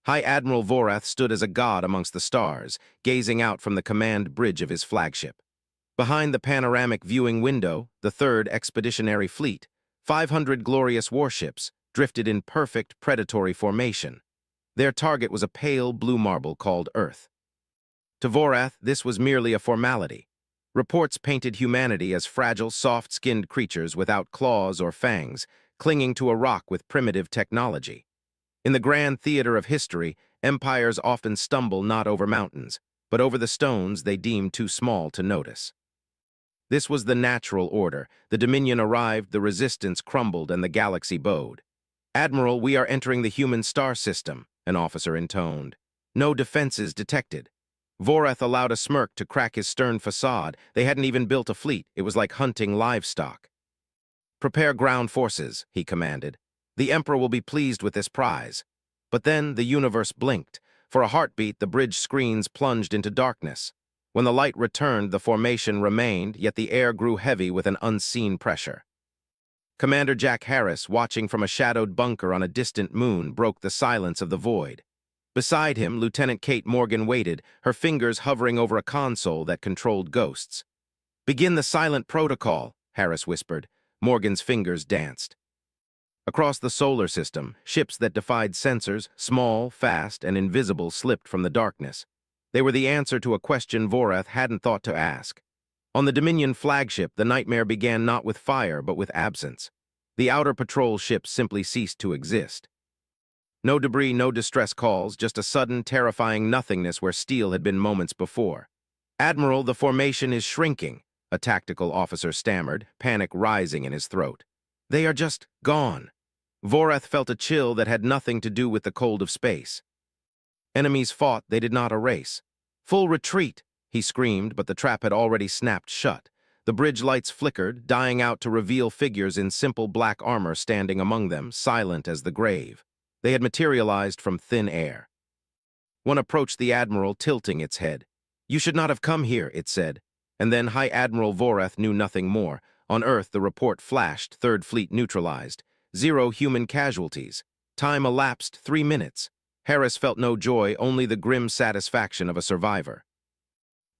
High Admiral Vorath stood as a god amongst the stars, gazing out from the command bridge of his flagship. Behind the panoramic viewing window, the Third Expeditionary Fleet, 500 glorious warships, drifted in perfect predatory formation. Their target was a pale blue marble called Earth. To Vorath, this was merely a formality. Reports painted humanity as fragile, soft-skinned creatures without claws or fangs, clinging to a rock with primitive technology. In the grand theater of history, empires often stumble not over mountains, but over the stones they deem too small to notice. This was the natural order. The Dominion arrived, the resistance crumbled, and the galaxy bowed. "Admiral, we are entering the human star system," an officer intoned. "No defenses detected." Vorath allowed a smirk to crack his stern facade. They hadn't even built a fleet. It was like hunting livestock. "Prepare ground forces," he commanded. "The Emperor will be pleased with this prize." But then the universe blinked. For a heartbeat, the bridge screens plunged into darkness. When the light returned, the formation remained, yet the air grew heavy with an unseen pressure. Commander Jack Harris, watching from a shadowed bunker on a distant moon, broke the silence of the void. Beside him, Lieutenant Kate Morgan waited, her fingers hovering over a console that controlled ghosts. "Begin the silent protocol," Harris whispered. Morgan's fingers danced. Across the solar system, ships that defied sensors, small, fast, and invisible, slipped from the darkness. They were the answer to a question Vorath hadn't thought to ask. On the Dominion flagship, the nightmare began not with fire, but with absence. The outer patrol ships simply ceased to exist. No debris, no distress calls, just a sudden, terrifying nothingness where steel had been moments before. "Admiral, the formation is shrinking," a tactical officer stammered, panic rising in his throat. "They are just gone." Vorath felt a chill that had nothing to do with the cold of space. Enemies fought, they did not erase. "Full retreat," he screamed, but the trap had already snapped shut. The bridge lights flickered, dying out to reveal figures in simple black armor standing among them, silent as the grave. They had materialized from thin air. One approached the Admiral, tilting its head. "You should not have come here," it said. And then High Admiral Vorath knew nothing more. On Earth, the report flashed, Third Fleet neutralized. 0 human casualties. Time elapsed 3 minutes. Harris felt no joy, only the grim satisfaction of a survivor.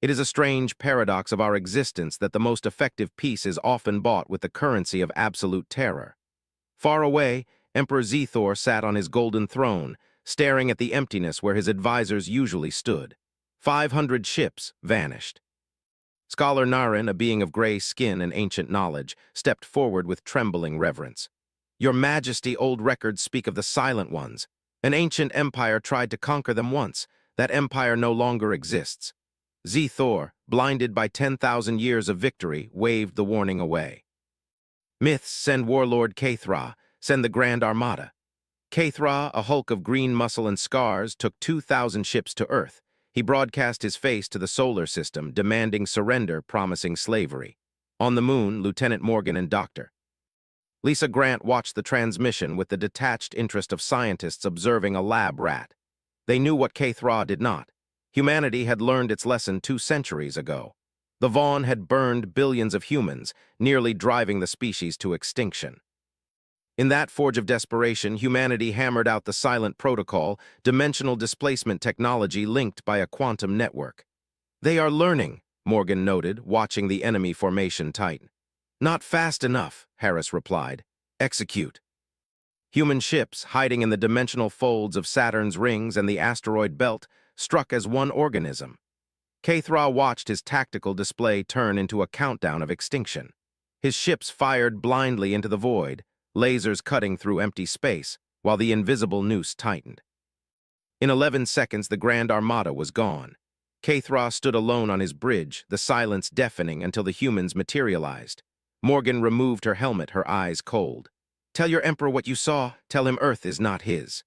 It is a strange paradox of our existence that the most effective peace is often bought with the currency of absolute terror. Far away, Emperor Zethor sat on his golden throne, staring at the emptiness where his advisors usually stood. 500 ships vanished. Scholar Narration, a being of gray skin and ancient knowledge, stepped forward with trembling reverence. "Your Majesty, old records speak of the Silent Ones. An ancient empire tried to conquer them once. That empire no longer exists." Zethor, blinded by 10,000 years of victory, waved the warning away. "Myths send warlord Caithra, send the Grand Armada." Caithra, a hulk of green muscle and scars, took 2,000 ships to Earth. He broadcast his face to the solar system, demanding surrender, promising slavery. On the moon, Lieutenant Morgan and Dr. Lisa Grant watched the transmission with the detached interest of scientists observing a lab rat. They knew what Caithra did not. Humanity had learned its lesson 2 centuries ago. The Vaughn had burned billions of humans, nearly driving the species to extinction. In that forge of desperation, humanity hammered out the silent protocol, dimensional displacement technology linked by a quantum network. "They are learning," Morgan noted, watching the enemy formation tighten. "Not fast enough," Harris replied. "Execute." Human ships, hiding in the dimensional folds of Saturn's rings and the asteroid belt, struck as one organism. Caithra watched his tactical display turn into a countdown of extinction. His ships fired blindly into the void, lasers cutting through empty space, while the invisible noose tightened. In 11 seconds, the Grand Armada was gone. Caithra stood alone on his bridge, the silence deafening until the humans materialized. Morgan removed her helmet, her eyes cold. "Tell your Emperor what you saw. Tell him Earth is not his."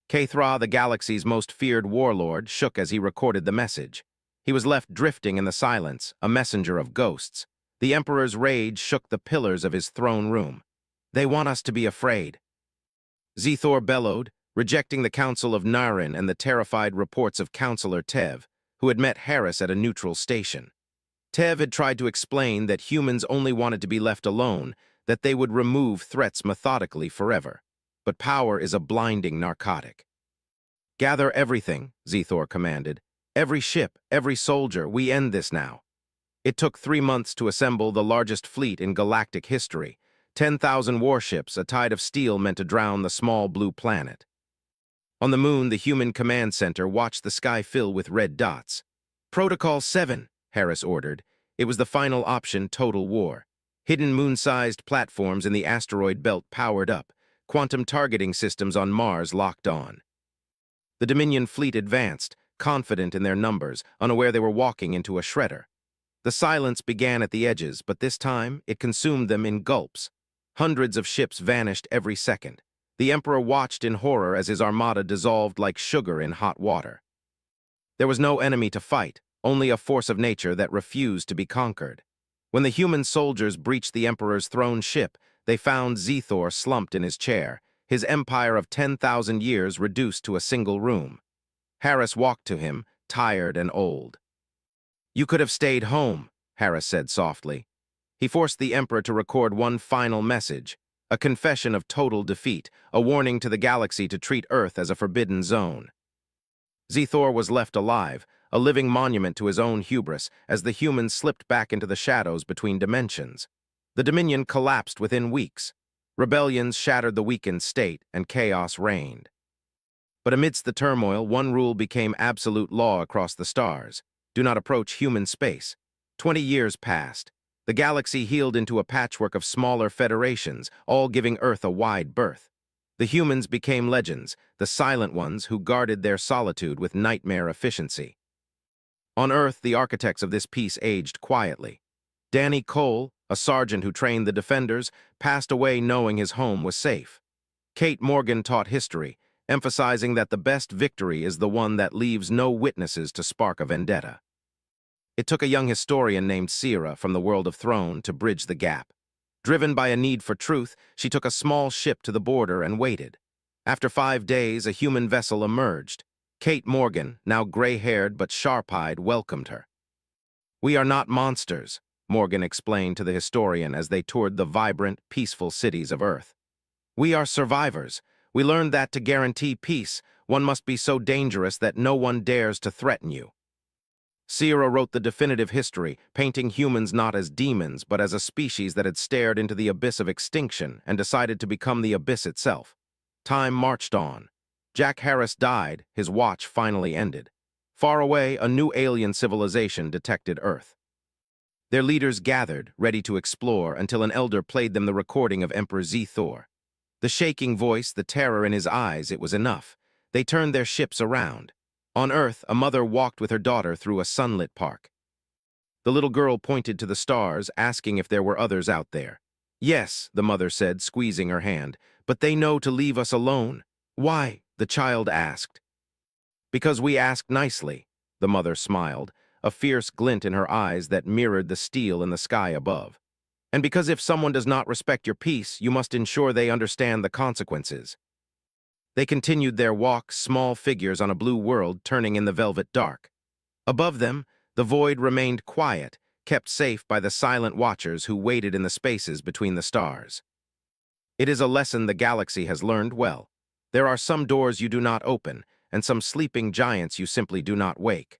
Caithra, the galaxy's most feared warlord, shook as he recorded the message. He was left drifting in the silence, a messenger of ghosts. The Emperor's rage shook the pillars of his throne room. "They want us to be afraid." Zethor bellowed, rejecting the counsel of Narration and the terrified reports of Counselor Tev, who had met Harris at a neutral station. Tev had tried to explain that humans only wanted to be left alone, that they would remove threats methodically forever. But power is a blinding narcotic. Gather everything, Zethor commanded. Every ship, every soldier, we end this now. It took 3 months to assemble the largest fleet in galactic history. 10,000 warships, a tide of steel meant to drown the small blue planet. On the moon, the human command center watched the sky fill with red dots. Protocol 7, Harris ordered. It was the final option, total war. Hidden moon-sized platforms in the asteroid belt powered up. Quantum targeting systems on Mars locked on. The Dominion fleet advanced, confident in their numbers, unaware they were walking into a shredder. The silence began at the edges, but this time it consumed them in gulps. Hundreds of ships vanished every second. The Emperor watched in horror as his armada dissolved like sugar in hot water. There was no enemy to fight, only a force of nature that refused to be conquered. When the human soldiers breached the Emperor's throne ship, they found Zethor slumped in his chair, his empire of 10,000 years reduced to a single room. Harris walked to him, tired and old. "You could have stayed home," Harris said softly. He forced the Emperor to record one final message, a confession of total defeat, a warning to the galaxy to treat Earth as a forbidden zone. Zethor was left alive, a living monument to his own hubris, as the humans slipped back into the shadows between dimensions. The Dominion collapsed within weeks. Rebellions shattered the weakened state, and chaos reigned. But amidst the turmoil, one rule became absolute law across the stars. Do not approach human space. 20 years passed. The galaxy healed into a patchwork of smaller federations, all giving Earth a wide berth. The humans became legends, the silent ones who guarded their solitude with nightmare efficiency. On Earth, the architects of this peace aged quietly. Danny Cole, a sergeant who trained the defenders, passed away knowing his home was safe. Kate Morgan taught history, emphasizing that the best victory is the one that leaves no witnesses to spark a vendetta. It took a young historian named Sierra from the world of Throne to bridge the gap. Driven by a need for truth, she took a small ship to the border and waited. After 5 days, a human vessel emerged. Kate Morgan, now gray-haired but sharp-eyed, welcomed her. "We are not monsters," Morgan explained to the historian as they toured the vibrant, peaceful cities of Earth. "We are survivors. We learned that to guarantee peace, one must be so dangerous that no one dares to threaten you." Sierra wrote the definitive history, painting humans not as demons, but as a species that had stared into the abyss of extinction and decided to become the abyss itself. Time marched on. Jack Harris died, his watch finally ended. Far away, a new alien civilization detected Earth. Their leaders gathered, ready to explore, until an elder played them the recording of Emperor Zethor. The shaking voice, the terror in his eyes, it was enough. They turned their ships around. On Earth, a mother walked with her daughter through a sunlit park. The little girl pointed to the stars, asking if there were others out there. "Yes," the mother said, squeezing her hand, "but they know to leave us alone." "Why?" the child asked. "Because we asked nicely," the mother smiled, a fierce glint in her eyes that mirrored the steel in the sky above. "And because if someone does not respect your peace, you must ensure they understand the consequences." They continued their walk, small figures on a blue world turning in the velvet dark. Above them, the void remained quiet, kept safe by the silent watchers who waited in the spaces between the stars. It is a lesson the galaxy has learned well. There are some doors you do not open, and some sleeping giants you simply do not wake.